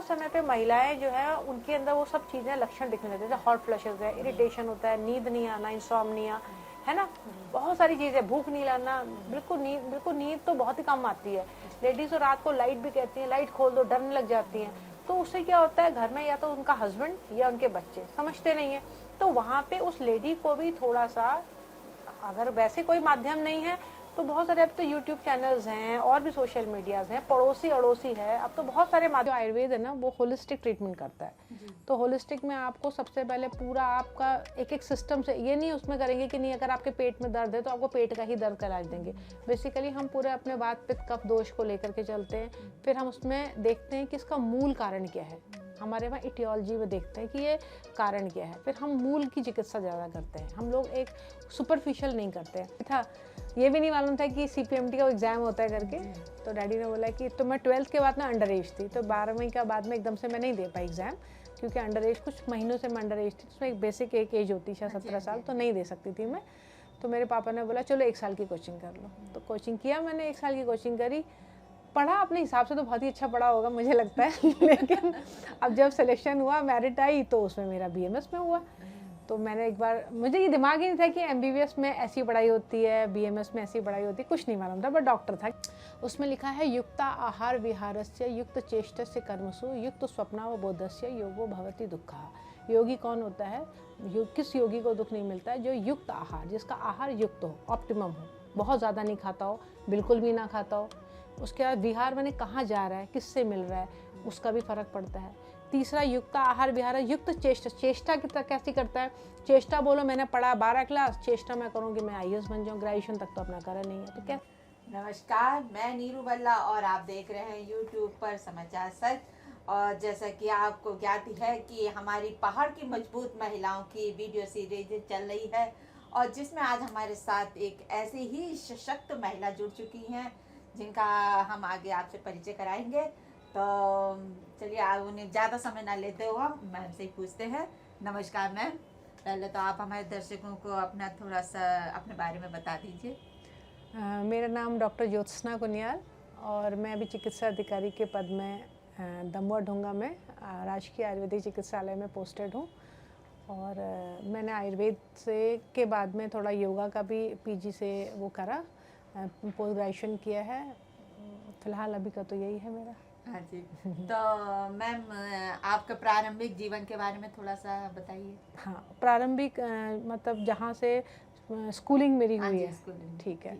उस समय पे महिलाएं जो है उनके अंदर वो सब चीज़ें लक्षण दिखने लगते हैं, हॉट फ्लशेस है, इरिटेशन होता है, नींद नहीं आना, इंसोम्निया है ना, बहुत सारी चीज़ें, भूख नहीं लाना, बिल्कुल नींद तो बहुत ही कम आती है। लेडीज तो रात को लाइट भी कहती हैं, लाइट खोल दो डरने लग जाती हैं। तो उससे क्या होता है, घर में या तो उनका हस्बैंड या उनके बच्चे समझते नहीं है। तो वहाँ पे उस लेडी को भी थोड़ा सा, अगर वैसे कोई माध्यम नहीं है तो बहुत सारे अब तो यूट्यूब चैनल्स हैं और भी सोशल मीडियाज हैं, पड़ोसी अड़ोसी है, अब तो बहुत सारे माध्यम। आयुर्वेद है ना वो होलिस्टिक ट्रीटमेंट करता है। तो होलिस्टिक में आपको सबसे पहले पूरा आपका एक एक सिस्टम से, ये नहीं उसमें करेंगे कि नहीं अगर आपके पेट में दर्द है तो आपको पेट का ही दर्द का इलाज देंगे। बेसिकली हम पूरे अपने वात पित्त कफ दोष को लेकर के चलते हैं, फिर हम उसमें देखते हैं कि इसका मूल कारण क्या है। हमारे वहाँ इटियोलॉजी में देखते हैं कि ये कारण क्या है, फिर हम मूल की चिकित्सा ज़्यादा करते हैं। हम लोग एक सुपरफिशियल नहीं करते हैं। था ये भी नहीं मालूम था कि CPMT का एग्ज़ाम होता है करके। तो डैडी ने बोला कि, तो मैं 12th के बाद ना अंडर एज थी, तो 12वीं का बाद में एकदम से मैं नहीं दे पाई एग्ज़ाम, क्योंकि अंडर एज कुछ महीनों से मैं अंडर एज थी, उसमें एक बेसिक एक एज होती है 17 साल, तो नहीं दे सकती थी मैं। तो मेरे पापा ने बोला चलो 1 साल की कोचिंग कर लो। तो कोचिंग किया मैंने, 1 साल की कोचिंग करी, पढ़ा अपने हिसाब से तो बहुत ही अच्छा पढ़ा होगा मुझे लगता है लेकिन अब जब सिलेक्शन हुआ, मेरिट आई, तो उसमें मेरा BMS में हुआ। तो मैंने एक बार, मुझे ये दिमाग ही नहीं था कि MBBS में ऐसी पढ़ाई होती है, BMS में ऐसी पढ़ाई होती है, कुछ नहीं मालूम था, बट डॉक्टर था। उसमें लिखा है युक्ता आहार विहारस्य युक्त चेष्टस्य कर्मसु युक्त स्वप्नावबोधस्य योगो भवति दुःखः। योगी कौन होता है, किस योगी को दुख नहीं मिलता है, जो युक्त आहार, जिसका आहार युक्त हो, ऑप्टिमम हो, बहुत ज़्यादा नहीं खाता हो, बिल्कुल भी ना खाता हो। उसके बाद विहार मैंने कहाँ जा रहा है, किससे मिल रहा है, उसका भी फर्क पड़ता है। तीसरा युक्त आहार विहार, युक्त चेष्टा की तरह कैसी करता है। चेष्टा बोलो मैंने पढ़ा 12 क्लास, चेष्टा मैं करूँगी मैं IAS बन जाऊँ, ग्रेजुएशन तक तो अपना करा नहीं है, तो क्या। नमस्कार, मैं नीरू बल्ला और आप देख रहे हैं यूट्यूब पर समाचार सच। और जैसा कि आपको ज्ञात है कि हमारी पहाड़ की मजबूत महिलाओं की वीडियो सीरीज चल रही है, और जिसमें आज हमारे साथ एक ऐसी ही सशक्त महिला जुड़ चुकी हैं जिनका हम आगे आपसे परिचय कराएंगे। तो चलिए आप उन्हें ज़्यादा समय ना लेते हुए मैम से ही पूछते हैं। नमस्कार मैम, पहले तो आप हमारे दर्शकों को अपना थोड़ा सा अपने बारे में बता दीजिए। मेरा नाम डॉक्टर ज्योत्सना कुनियाल और मैं अभी चिकित्सा अधिकारी के पद में दमोह ढूंगा में राजकीय आयुर्वेदिक चिकित्सालय में पोस्टेड हूँ। और मैंने आयुर्वेद से के बाद में थोड़ा योगा का भी PG से वो करा, पोस्ट ग्रेजुएशन किया है। फिलहाल अभी का तो यही है मेरा। हाँ जी। तो मैम आपका प्रारंभिक जीवन के बारे में थोड़ा सा बताइए। हाँ, प्रारंभिक मतलब जहाँ से स्कूलिंग मेरी हुई है, ठीक है।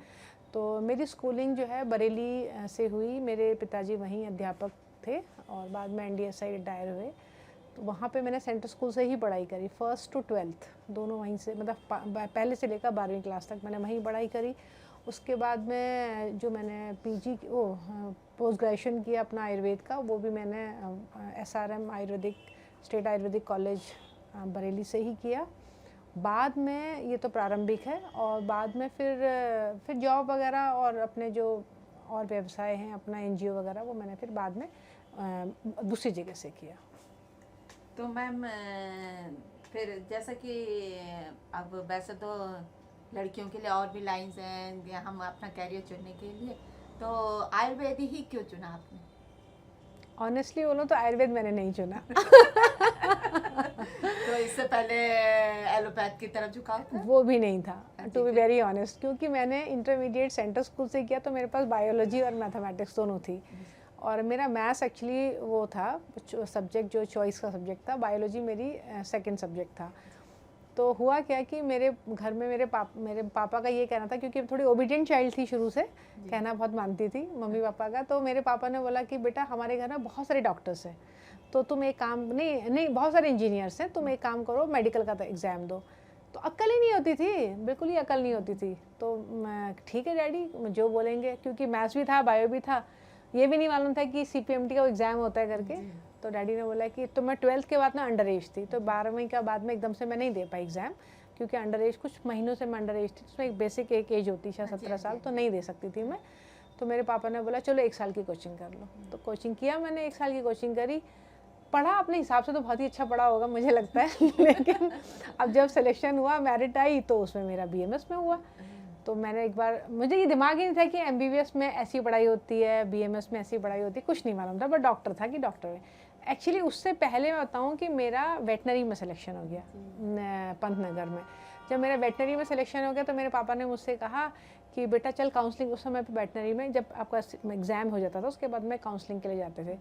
तो मेरी स्कूलिंग जो है बरेली से हुई। मेरे पिताजी वहीं अध्यापक थे और बाद में NDSI रिटायर हुए। तो वहाँ पे मैंने सेंटर स्कूल से ही पढ़ाई करी, 1st to 12th दोनों वहीं से, मतलब पहले से लेकर 12वीं क्लास तक मैंने वहीं पढ़ाई करी। उसके बाद में जो मैंने PG पोस्ट ग्रेजुएशन किया अपना आयुर्वेद का, वो भी मैंने SRM Ayurvedic state Ayurvedic college Bareilly से ही किया। बाद में ये तो प्रारंभिक है, और बाद में फिर जॉब वगैरह और अपने जो और व्यवसाय हैं, अपना NGO वगैरह, वो मैंने फिर बाद में दूसरी जगह से किया। तो मैम फिर जैसा कि अब वैसे तो लड़कियों के लिए और भी लाइंस हैं हम अपना कैरियर चुनने के लिए, तो आयुर्वेद ही क्यों चुना आपने? ऑनेस्टली बोलो तो आयुर्वेद मैंने नहीं चुना तो इससे पहले एलोपैथ की तरफ झुकाव था? वो भी नहीं था, टू बी वेरी ऑनेस्ट, क्योंकि मैंने इंटरमीडिएट सेंटर स्कूल से किया, तो मेरे पास बायोलॉजी और मैथमेटिक्स दोनों थी। और मेरा मैथ्स एक्चुअली वो था सब्जेक्ट जो चॉइस का सब्जेक्ट था, बायोलॉजी मेरी सेकंड सब्जेक्ट था। तो हुआ क्या कि मेरे घर में मेरे पापा का ये कहना था, क्योंकि थोड़ी ओबीडियंट चाइल्ड थी शुरू से, कहना बहुत मानती थी मम्मी पापा का। तो मेरे पापा ने बोला कि बेटा हमारे घर में बहुत सारे डॉक्टर्स हैं, तो तुम एक काम नहीं बहुत सारे इंजीनियर्स हैं, तुम एक काम करो मेडिकल का एग्ज़ाम दो। तो अक्ल ही नहीं होती थी, बिल्कुल ही अक्ल नहीं होती थी। तो ठीक है डैडी जो बोलेंगे, क्योंकि मैथ्स भी था बायो भी था, ये भी नहीं मालूम था कि CPMT का एग्ज़ाम होता है करके। तो डैडी ने बोला कि, तो मैं 12th के बाद ना अंडर एज थी, तो 12वीं का बाद में एकदम से मैं नहीं दे पाई एग्ज़ाम, क्योंकि अंडर एज कुछ महीनों से मैं अंडर एज थी, उसमें एक बेसिक एक एज होती है 17 साल, तो नहीं दे सकती थी मैं। तो मेरे पापा ने बोला चलो 1 साल की कोचिंग कर लो। तो कोचिंग किया मैंने, 1 साल की कोचिंग करी, पढ़ा अपने हिसाब से तो बहुत ही अच्छा पढ़ा होगा मुझे लगता है लेकिन अब जब सिलेक्शन हुआ, मेरिट आई, तो उसमें मेरा BMS में हुआ। तो मैंने एक बार, मुझे ये दिमाग ही नहीं था कि MBBS में ऐसी पढ़ाई होती है, BMS में ऐसी पढ़ाई होती है, कुछ नहीं मालूम था, बट डॉक्टर था कि डॉक्टर है। एक्चुअली उससे पहले मैं बताऊँ कि मेरा वेटनरी में सिलेक्शन हो गया पंतनगर में। जब मेरा वेटनरी में सिलेक्शन हो गया तो मेरे पापा ने मुझसे कहा कि बेटा चल काउंसलिंग, उस समय पे वेटनरी में जब आपका एग्ज़ाम हो जाता था उसके बाद में काउंसलिंग के लिए जाते थे।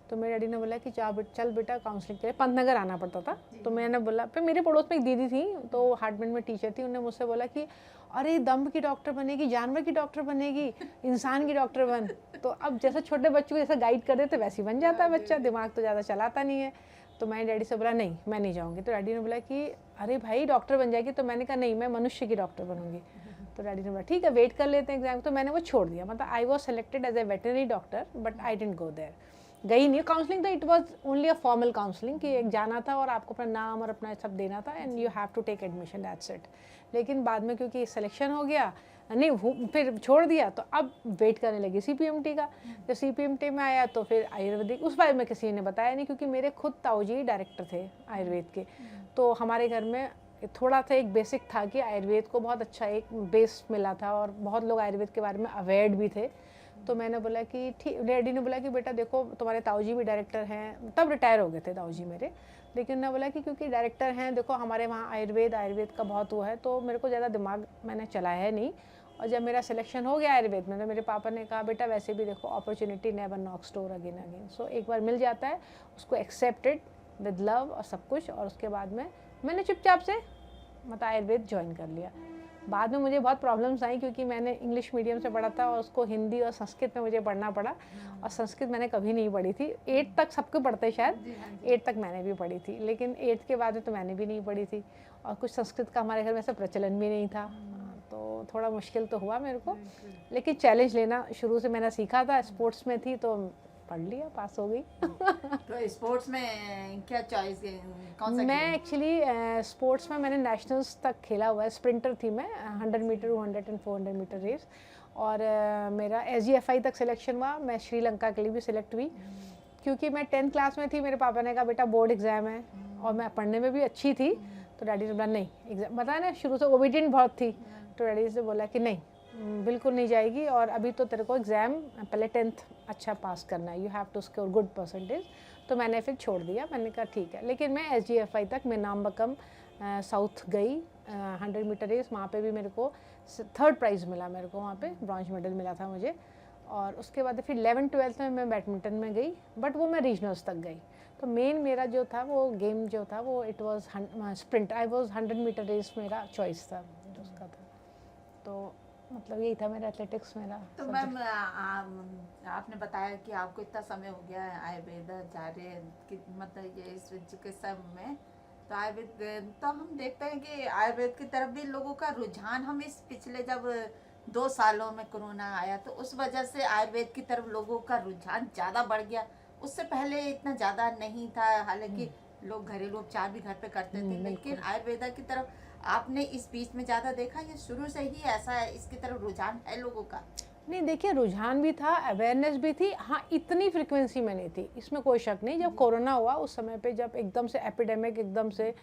तो मेरे डैडी ने बोला कि चल बेटा काउंसलिंग के लिए, पंतनगर आना पड़ता था। तो मैंने बोला, फिर मेरे पड़ोस में एक दीदी थी तो हार्टबैंड में टीचर थी, उन्होंने मुझसे बोला कि अरे दम की डॉक्टर बनेगी, जानवर की डॉक्टर बनेगी, इंसान की डॉक्टर बन। तो अब जैसे छोटे बच्चों को जैसा गाइड कर देते वैसे ही बन जाता है बच्चा, दिमाग तो ज़्यादा चलाता नहीं है। तो मैंने डैडी से बोला नहीं मैं नहीं जाऊँगी। तो डैडी ने बोला कि अरे भाई डॉक्टर बन जाएगी। तो मैंने कहा नहीं मैं मनुष्य की डॉक्टर बनूंगी। तो डैडी ने बोला ठीक है वेट कर लेते हैं एग्जाम। तो मैंने वो छोड़ दिया, मतलब I was selected as a veterinary doctor but I didn't go there, गई नहीं काउंसलिंग। तो it was only a formal counselling कि एक जाना था और आपको अपना नाम और अपना सब देना था and you have to take admission, that's it. लेकिन बाद में क्योंकि सिलेक्शन हो गया नहीं फिर छोड़ दिया, तो अब वेट करने लगी CPMT का। जब CPMT में आया तो फिर आयुर्वेदिक, उस बारे में किसी ने बताया नहीं क्योंकि मेरे खुद ताऊजी डायरेक्टर थे आयुर्वेद के। तो हमारे घर में थोड़ा सा एक बेसिक था कि आयुर्वेद को बहुत अच्छा एक बेस मिला था और बहुत लोग आयुर्वेद के बारे में अवेयर भी थे। तो मैंने बोला कि ठीक, डैडी ने बोला कि बेटा देखो तुम्हारे ताऊजी भी डायरेक्टर हैं, तब रिटायर हो गए थे ताऊजी मेरे। लेकिन मैं बोला कि क्योंकि डायरेक्टर हैं, देखो हमारे वहाँ आयुर्वेद का बहुत वो है, तो मेरे को ज़्यादा दिमाग मैंने चलाया है नहीं। और जब मेरा सिलेक्शन हो गया आयुर्वेद में तो मेरे पापा ने कहा बेटा वैसे भी देखो opportunity never knocks door again again, so एक बार मिल जाता है उसको एक्सेप्टेड विद लव और सब कुछ। और उसके बाद में मैंने चुपचाप से मतलब आयुर्वेद ज्वाइन कर लिया। बाद में मुझे बहुत प्रॉब्लम्स आई क्योंकि मैंने इंग्लिश मीडियम से पढ़ा था और उसको हिंदी और संस्कृत में मुझे पढ़ना पड़ा, और संस्कृत मैंने कभी नहीं पढ़ी थी। 8 तक सबको पढ़ते शायद, 8 तक मैंने भी पढ़ी थी, लेकिन 8 के बाद में तो मैंने भी नहीं पढ़ी थी। और कुछ संस्कृत का हमारे घर में ऐसा प्रचलन भी नहीं था, तो थोड़ा मुश्किल तो हुआ मेरे को, लेकिन चैलेंज लेना शुरू से मैंने सीखा था। स्पोर्ट्स में थी तो पढ़ लिया, पास हो गई। तो स्पोर्ट्स में क्या चॉइस, कौन सा? मैं एक्चुअली स्पोर्ट्स में मैंने नेशनल्स तक खेला हुआ है, स्प्रिंटर थी मैं, 100 मीटर 200 एंड 400 मीटर रेस। और मेरा SGFI तक सिलेक्शन हुआ, मैं श्रीलंका के लिए भी सिलेक्ट हुई। क्योंकि मैं 10th क्लास में थी, मेरे पापा ने कहा बेटा बोर्ड एग्ज़ाम है, और मैं पढ़ने में भी अच्छी थी। तो डैडी ने बोला नहीं, एग्ज़ाम बताया ना शुरू से ओबीडियंट बहुत थी, तो डैडी से बोला कि नहीं बिल्कुल नहीं जाएगी, और अभी तो तेरे को एग्ज़ाम पहले 10th अच्छा पास करना है, you have to score good percentage. तो मैंने फिर छोड़ दिया, मैंने कहा ठीक है। लेकिन मैं SGFI तक मैं नामबकम साउथ गई, 100 मीटर रेस, वहाँ पे भी मेरे को 3rd प्राइज़ मिला, मेरे को वहाँ पे ब्रॉन्ज मेडल मिला था मुझे। और उसके बाद फिर 11th-12th में मैं बैडमिंटन में गई, बट वो मैं रीजनल्स तक गई। तो मेन मेरा जो था वो गेम जो था वो it was sprint, I was 100 metre race मेरा चॉइस था उसका था। तो मतलब यही था मेरा एथलेटिक्स मेरा। तो मैम आपने बताया कि आपको इतना समय हो गया है आयुर्वेद जा रहे कि मतलब ये इस चिकित्सा में, तो आयुर्वेद तो हम देखते हैं कि आयुर्वेद की तरफ भी लोगों का रुझान, हम इस पिछले जब 2 सालों में कोरोना आया तो उस वजह से आयुर्वेद की तरफ लोगों का रुझान ज़्यादा बढ़ गया। उससे पहले इतना ज़्यादा नहीं था, हालांकि लोग घरेलू उपचार भी घर पे करते थे, लेकिन आयुर्वेदा की तरफ आपने इस बीच में ज़्यादा देखा, ये शुरू से ही ऐसा है, इसकी तरफ रुझान है लोगों का? नहीं देखिए, रुझान भी था, अवेयरनेस भी थी, हाँ इतनी फ्रिक्वेंसी में नहीं थी, इसमें कोई शक नहीं। जब कोरोना हुआ उस समय पे जब एकदम से एपिडेमिक एकदम से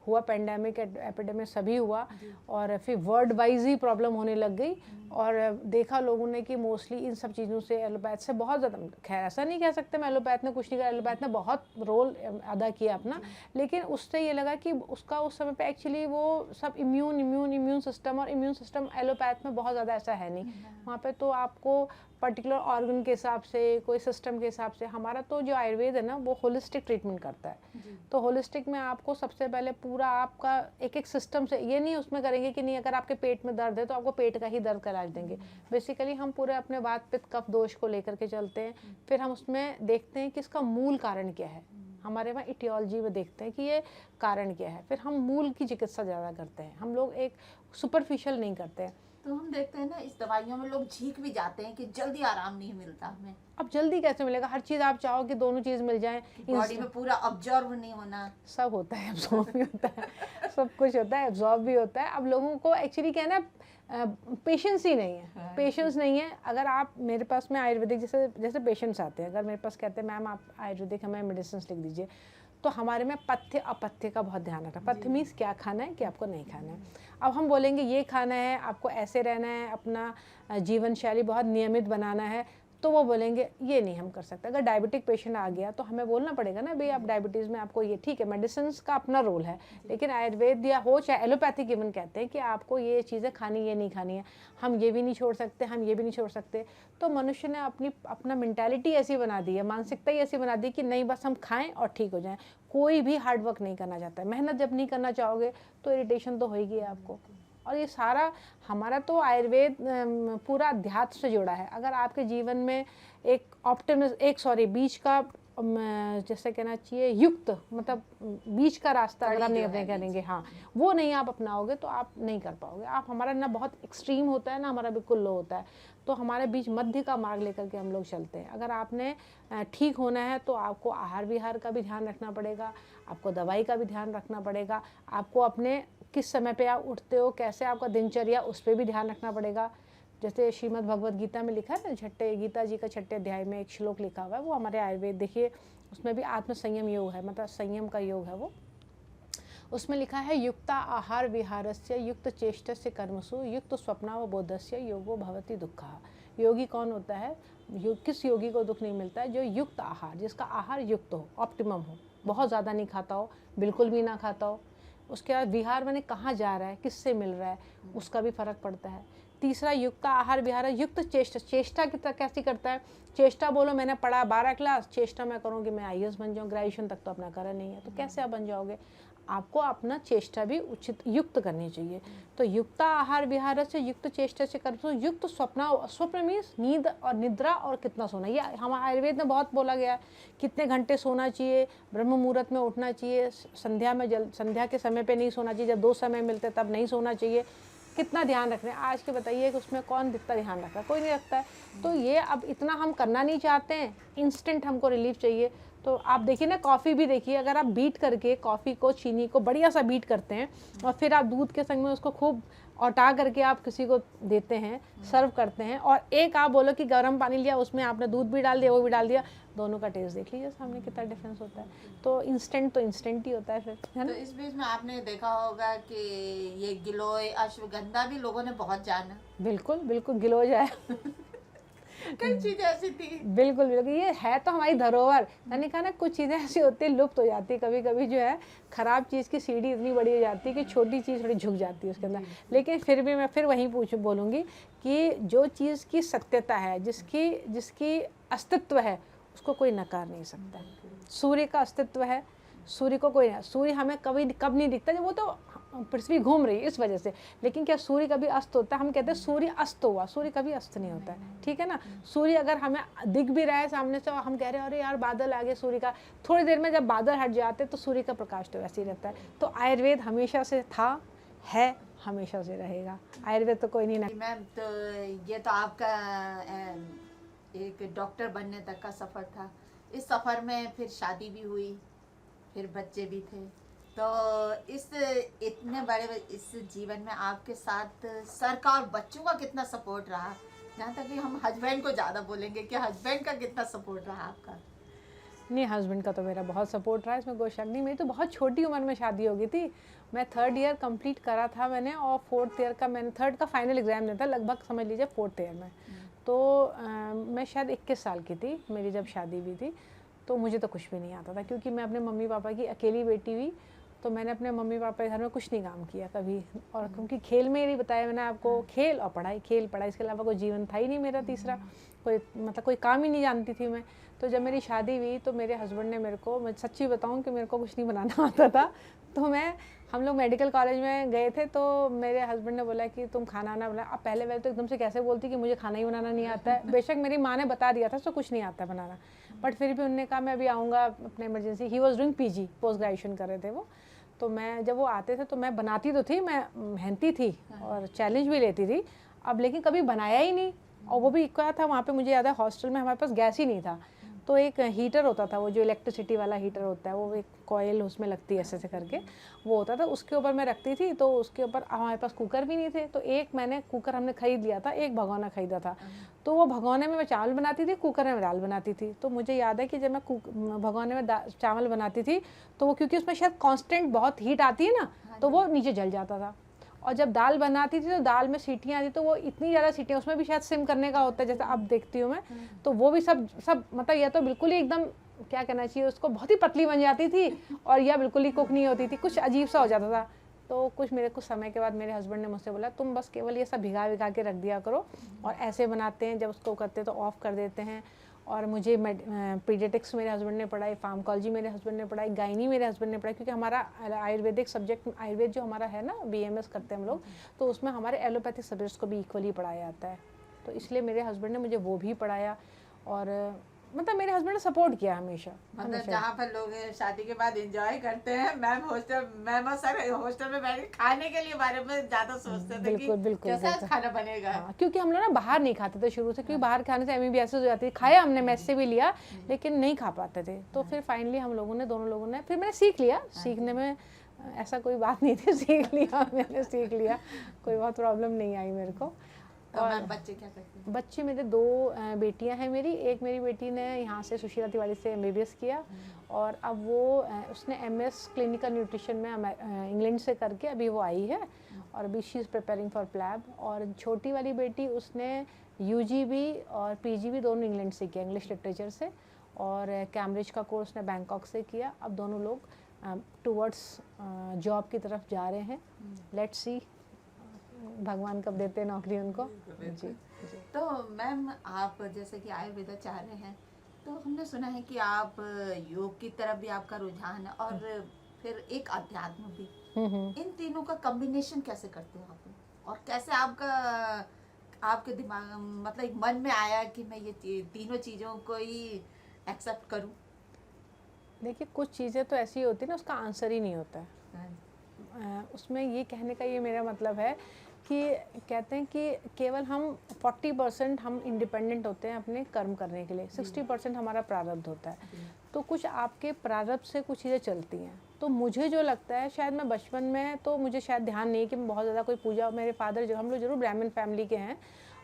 हुआ, पेंडेमिक एपिडेमिक सभी हुआ, और फिर वर्ल्ड वाइज ही प्रॉब्लम होने लग गई। और देखा लोगों ने कि मोस्टली इन सब चीज़ों से एलोपैथ से बहुत ज़्यादा, खैर ऐसा नहीं कह सकते मैं एलोपैथ ने कुछ नहीं करा, एलोपैथ ने बहुत रोल अदा किया अपना, लेकिन उससे ये लगा कि उसका उस समय पे एक्चुअली वो सब इम्यून सिस्टम, और इम्यून सिस्टम एलोपैथ में बहुत ज़्यादा ऐसा है नहीं। वहाँ पे तो आपको पर्टिकुलर ऑर्गन के हिसाब से, कोई सिस्टम के हिसाब से, हमारा तो जो आयुर्वेद है ना वो होलिस्टिक ट्रीटमेंट करता है। तो होलिस्टिक में आपको सबसे पहले पूरा आपका एक सिस्टम से, ये नहीं उसमें करेंगे कि नहीं अगर आपके पेट में दर्द है तो आपको पेट का ही दर्द का इलाज देंगे। बेसिकली हम पूरे अपने वात पित्त कफ दोष को लेकर के चलते हैं, फिर हम उसमें देखते हैं कि इसका मूल कारण क्या है। हमारे वहाँ इटियोलॉजी में देखते हैं कि ये कारण क्या है, फिर हम मूल की चिकित्सा ज़्यादा करते हैं, हम लोग एक सुपरफिशियल नहीं करते हैं। तो हम देखते हैं ना इस दवाइयों में लोग झीक भी जाते हैं कि जल्दी आराम नहीं मिलता हमें। अब जल्दी कैसे मिलेगा, हर चीज़ आप चाहो कि दोनों चीज़ मिल जाए, बॉडी में पूरा ऑब्जॉर्व नहीं होना, सब होता है, एब्जॉर्ब भी होता है, सब कुछ होता है, एब्जॉर्ब भी होता है। अब लोगों को एक्चुअली क्या है ना, पेशेंस ही नहीं है, पेशेंस नहीं है। अगर आप मेरे पास में आयुर्वेदिक जैसे पेशेंट्स आते हैं, अगर मेरे पास कहते हैं मैम आप आयुर्वेदिक हमें मेडिसिन लिख दीजिए, तो हमारे में पथ्य अपथ्य का बहुत ध्यान रखा। पथ्य मीन्स क्या खाना है, क्या आपको नहीं खाना है। अब हम बोलेंगे ये खाना है, आपको ऐसे रहना है, अपना जीवन शैली बहुत नियमित बनाना है, तो वो बोलेंगे ये नहीं हम कर सकते। अगर डायबिटिक पेशेंट आ गया तो हमें बोलना पड़ेगा ना भाई आप डायबिटीज़ में आपको ये ठीक है, मेडिसिन का अपना रोल है, लेकिन आयुर्वेद या हो चाहे एलोपैथिक इवन कहते हैं कि आपको ये चीज़ें खानी ये नहीं खानी है, हम ये भी नहीं छोड़ सकते, हम ये भी नहीं छोड़ सकते। तो मनुष्य ने अपना मेंटालिटी ऐसी बना दी है, मानसिकता ही ऐसी बना दी कि नहीं बस हम खाएं और ठीक हो जाएं। कोई भी हार्ड वर्क नहीं करना चाहता है। मेहनत जब नहीं करना चाहोगे तो इरिटेशन तो होगी आपको। और ये सारा हमारा तो आयुर्वेद पूरा अध्यात्म से जुड़ा है। अगर आपके जीवन में बीच का जैसे कहना चाहिए युक्त, मतलब बीच का रास्ता अगर आप नहीं अपने करेंगे, हाँ वो नहीं आप अपनाओगे तो आप नहीं कर पाओगे। आप हमारा ना बहुत एक्सट्रीम होता है ना हमारा बिल्कुल लो होता है, तो हमारे बीच मध्य का मार्ग लेकर के हम लोग चलते हैं। अगर आपने ठीक होना है तो आपको आहार विहार का भी ध्यान रखना पड़ेगा, आपको दवाई का भी ध्यान रखना पड़ेगा, आपको अपने किस समय पे आप उठते हो, कैसे आपका दिनचर्या, उस पर भी ध्यान रखना पड़ेगा। जैसे श्रीमद् भगवद गीता में लिखा है ना, गीता जी का 6 अध्याय में एक श्लोक लिखा हुआ है, वो हमारे आयुर्वेद देखिए उसमें भी आत्म संयम योग है, मतलब संयम का योग है वो। उसमें लिखा है युक्ता आहार विहारस्य युक्त चेष्टस्य कर्मसु युक्त स्वप्नावबोधस्य योगो भवति दुःखः। योगी कौन होता है? किस योगी को दुख नहीं मिलता है? जो युक्त आहार, जिसका आहार युक्त हो, ऑप्टिमम हो, बहुत ज़्यादा नहीं खाता हो, बिल्कुल भी ना खाता हो। उसके बाद विहार मैंने कहाँ जा रहा है, किससे मिल रहा है, उसका भी फर्क पड़ता है। तीसरा युक्त आहार विहार, युक्त चेष्टा की तरह कैसी करता है? चेष्टा बोलो मैंने पढ़ा 12 क्लास, चेष्टा मैं करूँगी मैं IAS बन जाऊँ, ग्रेजुएशन तक तो अपना करा नहीं है, तो कैसे आप बन जाओगे? आपको अपना चेष्टा भी उचित युक्त करनी चाहिए। तो युक्त आहार विहार से युक्त चेष्टा से कर युक्त स्वप्न मीन्स नींद और निद्रा और कितना सोना। ये हमारे आयुर्वेद में बहुत बोला गया है, कितने घंटे सोना चाहिए, ब्रह्म मुहूर्त में उठना चाहिए, संध्या के समय पे नहीं सोना चाहिए, जब 2 समय मिलते तब नहीं सोना चाहिए, कितना ध्यान रखना है। आज के बताइए कि उसमें कौन कितना ध्यान रखता है? कोई नहीं रखता है। तो ये अब इतना हम करना नहीं चाहते हैं, इंस्टेंट हमको रिलीफ चाहिए। तो आप देखिए ना, कॉफ़ी भी देखिए, अगर आप बीट करके कॉफ़ी को, चीनी को बढ़िया सा बीट करते हैं और फिर आप दूध के संग में उसको खूब औटा करके आप किसी को देते हैं, सर्व करते हैं, और एक आप बोलो कि गर्म पानी लिया, उसमें आपने दूध भी डाल दिया, वो भी डाल दिया, दोनों का टेस्ट देख लीजिए सामने कितना डिफरेंस होता है। तो इंस्टेंट ही होता है फिर, है ना? तो इस बीच में आपने देखा होगा कि ये गिलोय, अश्वगंधा भी लोगों ने बहुत जाना। बिल्कुल गिलोय है। कई चीजें ऐसी थी। बिल्कुल ये है तो हमारी धरोहर। मैंने कहा ना, कुछ चीज़ें ऐसी होती है लुप्त हो जाती है। कभी कभी जो है ख़राब चीज़ की सीढ़ी इतनी बड़ी हो जाती है कि छोटी चीज़ थोड़ी झुक जाती है उसके अंदर। लेकिन फिर भी मैं फिर वहीं बोलूँगी कि जो चीज़ की सत्यता है, जिसकी अस्तित्व है, उसको कोई नकार नहीं सकता। सूर्य का अस्तित्व है, सूर्य को कोई नहीं, सूर्य हमें कब नहीं दिखता, जब वो तो पृथ्वी घूम रही है इस वजह से। लेकिन क्या सूर्य कभी अस्त होता है? हम कहते हैं सूर्य अस्त हुआ, सूर्य कभी अस्त नहीं होता है, ठीक है ना? सूर्य अगर हमें दिख भी रहा है सामने से और हम कह रहे हैं अरे यार बादल आ गए सूर्य का, थोड़ी देर में जब बादल हट जाते तो सूर्य का प्रकाश तो वैसे ही रहता है। तो आयुर्वेद हमेशा से था, है, हमेशा से रहेगा। आयुर्वेद तो कोई नहीं। मैम, तो ये तो आपका एक डॉक्टर बनने तक का सफ़र था। इस सफ़र में फिर शादी भी हुई, फिर बच्चे भी थे। तो इस इतने बड़े इस जीवन में आपके साथ सर का और बच्चों का कितना सपोर्ट रहा? जहाँ तक कि हम हस्बैंड को ज़्यादा बोलेंगे कि हस्बैंड का कितना सपोर्ट रहा आपका? नहीं, हस्बैंड का तो मेरा बहुत सपोर्ट रहा है, इसमें कोई शक नहीं। मेरी तो बहुत छोटी उम्र में शादी हो गई थी। मैं 3rd ईयर कंप्लीट करा था मैंने, और 4th ईयर का मैंने 3rd का फाइनल एग्ज़ाम दिया था, लगभग समझ लीजिए 4th ईयर में। तो मैं शायद 21 साल की थी मेरी जब शादी हुई थी। तो मुझे तो कुछ भी नहीं आता था, क्योंकि मैं अपने मम्मी पापा की अकेली बेटी हुई। तो मैंने अपने मम्मी पापा के घर में कुछ नहीं काम किया कभी, और क्योंकि खेल में ही बताया मैंने आपको, खेल और पढ़ाई, खेल पढ़ाई, इसके अलावा कोई जीवन था ही नहीं मेरा तीसरा, कोई काम ही नहीं जानती थी मैं। तो जब मेरी शादी हुई तो मेरे हस्बैंड ने मेरे को, मैं सच्ची बताऊं कि मेरे को कुछ नहीं बनाना आता था। तो हम लोग मेडिकल कॉलेज में गए थे, तो मेरे हस्बैंड ने बोला कि तुम खाना ना बना। अब पहले तो एकदम से कैसे बोलती कि मुझे खाना ही बनाना नहीं आता है। बेशक मेरी माँ ने बता दिया था तो कुछ नहीं आता बनाना, बट फिर भी उन्होंने कहा मैं अभी आऊँगा अपने emergency. He was doing PG, post graduation कर रहे थे वो। तो मैं जब वो आते थे तो मैं बनाती तो थी, मैं मेहनती थी और चैलेंज भी लेती थी। अब लेकिन कभी बनाया ही नहीं। और वो भी क्या था, वहाँ पे मुझे याद है हॉस्टल में हमारे पास गैस ही नहीं था। तो एक हीटर होता था, वो जो इलेक्ट्रिसिटी वाला हीटर होता है, वो एक कॉयल उसमें लगती है ऐसे करके, वो होता था, उसके ऊपर मैं रखती थी। तो उसके ऊपर हमारे पास कुकर भी नहीं थे, तो एक मैंने कुकर हमने खरीद लिया था, एक भगोना खरीदा था। तो वो भगोने में मैं चावल बनाती थी, कुकर में दाल बनाती थी। तो मुझे याद है कि जब मैं भगोने में चावल बनाती थी तो वो, क्योंकि उसमें शायद कांस्टेंट बहुत हीट आती है ना, तो वो नीचे जल जाता था। और जब दाल बनाती थी तो दाल में सीटियाँ आती तो वो इतनी ज़्यादा सीटियाँ, उसमें भी शायद सिम करने का होता है जैसे अब देखती हूँ मैं, तो वो भी सब मतलब या तो बिल्कुल ही एकदम क्या कहना चाहिए उसको, बहुत ही पतली बन जाती थी और या बिल्कुल ही कुक नहीं होती थी, कुछ अजीब सा हो जाता था। तो कुछ समय के बाद मेरे हस्बैंड ने मुझसे बोला तुम बस केवल ये सब भिगा भिगा के रख दिया करो, और ऐसे बनाते हैं जब उसको करते हैं तो ऑफ़ कर देते हैं। और मुझे पीडियाट्रिक्स मेरे हस्बैंड ने पढ़ाई, फार्माकोलॉजी मेरे हस्बैंड ने पढ़ाई, गायनी मेरे हस्बैंड ने पढ़ाई, क्योंकि हमारा आयुर्वेदिक सब्जेक्ट, आयुर्वेद जो हमारा है ना BMS करते हैं हम लोग, तो उसमें हमारे एलोपैथिक सब्जेक्ट्स को भी इक्वली पढ़ाया जाता है। तो इसलिए मेरे हस्बैंड ने मुझे वो भी पढ़ाया, और मतलब मेरे हस्बैंड ने सपोर्ट किया हमेशा। मतलब जहाँ पर लोग शादी के बाद एंजॉय करते हैं, मैम और सर हॉस्टल में बैठ के खाने के लिए बारे में ज्यादा सोचते थे कि कैसा खाना बनेगा। हाँ, क्योंकि हम लोग ना बाहर नहीं खाते थे शुरू से, क्योंकि बाहर खाने से MBBS हो जाती थी, खाया हमने, मैस से भी लिया, लेकिन नहीं खा पाते थे। तो फिर फाइनली हम लोगों ने, दोनों लोगों ने, फिर मैंने सीख लिया, सीखने में ऐसा कोई बात नहीं थी, सीख लिया मैंने, सीख लिया, कोई बहुत प्रॉब्लम नहीं आई मेरे को। और बच्चे क्या करते हैं? बच्चे मेरे 2 बेटियां हैं मेरी। एक मेरी बेटी ने यहाँ से सुशीला तिवारी से MBBS किया, और अब वो उसने MS क्लिनिकल न्यूट्रिशन में इंग्लैंड से करके अभी वो आई है, और अभी she is preparing for PLAB. और छोटी वाली बेटी उसने UG भी और PG भी दोनों इंग्लैंड से किया, इंग्लिश लिटरेचर से, और कैम्ब्रिज का कोर्स ने बैंकॉक से किया। अब दोनों लोग टूवर्ड्स जॉब की तरफ जा रहे हैं। लेट्स सी भगवान कब देते हैं नौकरी उनको। जी। तो मैम आप जैसे कि आयुर्वेदाचार्य हैं, तो हमने सुना है कि आप योग की तरफ भी आपका रुझान है, और फिर एक अध्यात्म भी, इन तीनों का कॉम्बिनेशन कैसे करते हो आप, और कैसे आपके दिमाग मतलब एक मन में आया कि मैं ये तीनों चीजों को ही एक्सेप्ट करूं? देखिए, कुछ चीज़ें तो ऐसी होती है ना, उसका आंसर ही नहीं होता है। उसमें ये कहने का ये मेरा मतलब है कि कहते हैं कि केवल हम 40% हम इंडिपेंडेंट होते हैं अपने कर्म करने के लिए, 60% हमारा प्रारब्ध होता है। तो कुछ आपके प्रारब्ध से कुछ चीज़ें चलती हैं। तो मुझे जो लगता है, शायद मैं बचपन में, तो मुझे शायद ध्यान नहीं कि मैं बहुत ज़्यादा कोई पूजा, मेरे फादर जो, हम लोग जरूर ब्राह्मण फैमिली के हैं,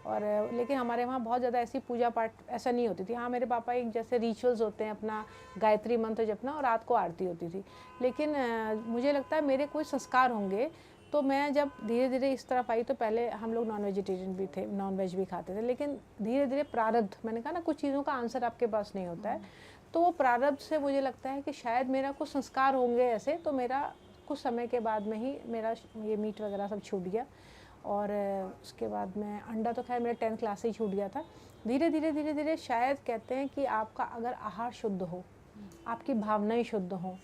और लेकिन हमारे वहाँ बहुत ज़्यादा ऐसी पूजा पाठ ऐसा नहीं होती थी। हाँ, मेरे पापा एक जैसे रिचुअल्स होते हैं, अपना गायत्री मंत्र जपना, और रात को आरती होती थी, लेकिन मुझे लगता है मेरे कोई संस्कार होंगे। तो मैं जब धीरे धीरे इस तरफ आई, तो पहले हम लोग नॉन वेजिटेरियन भी थे, नॉन वेज भी खाते थे, लेकिन धीरे धीरे प्रारब्ध, मैंने कहा ना कुछ चीज़ों का आंसर आपके पास नहीं होता है, तो वो प्रारब्ध से मुझे लगता है कि शायद मेरा कुछ संस्कार होंगे ऐसे। तो मेरा कुछ समय के बाद में ही मेरा ये मीट वगैरह सब छूट गया, और उसके बाद में अंडा तो खैर मेरा 10th क्लास से ही छूट गया था। धीरे धीरे शायद कहते हैं कि आपका अगर आहार शुद्ध हो, आपकी भावनाएं शुद्ध हो,